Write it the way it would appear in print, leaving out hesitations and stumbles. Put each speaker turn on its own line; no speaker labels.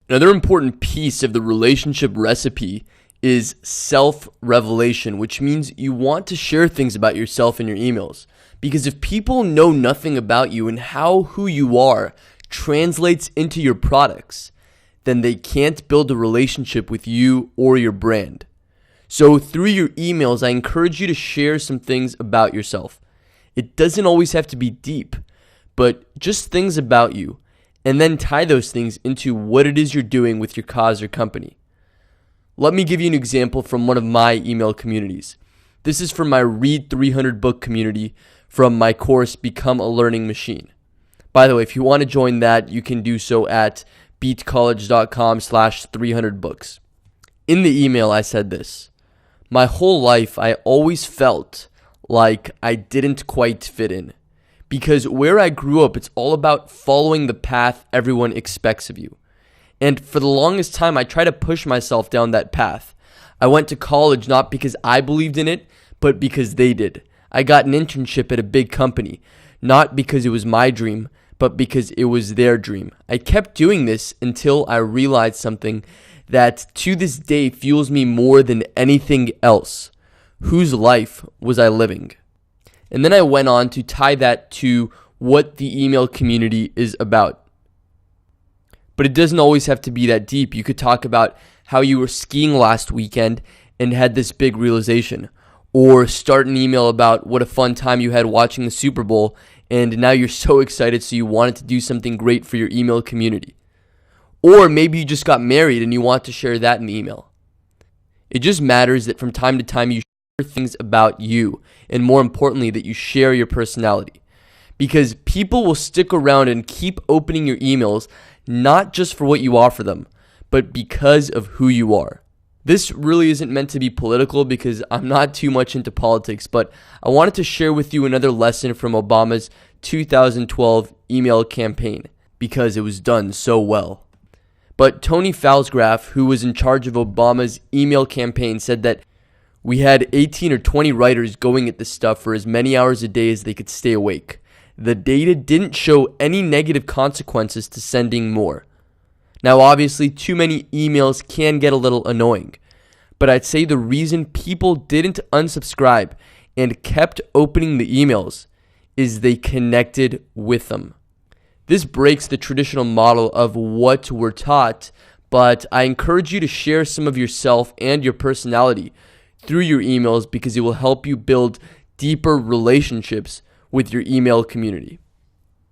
Another important piece of the relationship recipe is self-revelation, which means you want to share things about yourself in your emails. Because if people know nothing about you and how who you are translates into your products, then they can't build a relationship with you or your brand. So through your emails, I encourage you to share some things about yourself. It doesn't always have to be deep, but just things about you, and then tie those things into what it is you're doing with your cause or company. Let me give you an example from one of my email communities. This is from my Read 300 book community from my course, Become a Learning Machine. By the way, if you want to join that, you can do so at beatcollege.com/300books. In the email, I said this: my whole life, I always felt like I didn't quite fit in. Because where I grew up, it's all about following the path everyone expects of you. And for the longest time, I tried to push myself down that path. I went to college not because I believed in it, but because they did. I got an internship at a big company, not because it was my dream, but because it was their dream. I kept doing this until I realized something that to this day fuels me more than anything else. Whose life was I living? And then I went on to tie that to what the email community is about. But it doesn't always have to be that deep. You could talk about how you were skiing last weekend and had this big realization. Or start an email about what a fun time you had watching the Super Bowl, and now you're so excited so you wanted to do something great for your email community. Or maybe you just got married and you want to share that in the email. It just matters that from time to time you share things about you, and more importantly, that you share your personality. Because people will stick around and keep opening your emails, not just for what you offer them, but because of who you are. This really isn't meant to be political because I'm not too much into politics, but I wanted to share with you another lesson from Obama's 2012 email campaign because it was done so well. But Tony Falsgraf, who was in charge of Obama's email campaign, said that we had 18 or 20 writers going at this stuff for as many hours a day as they could stay awake. The data didn't show any negative consequences to sending more. Now, obviously, too many emails can get a little annoying, but I'd say the reason people didn't unsubscribe and kept opening the emails is they connected with them. This breaks the traditional model of what we're taught, but I encourage you to share some of yourself and your personality through your emails because it will help you build deeper relationships with your email community.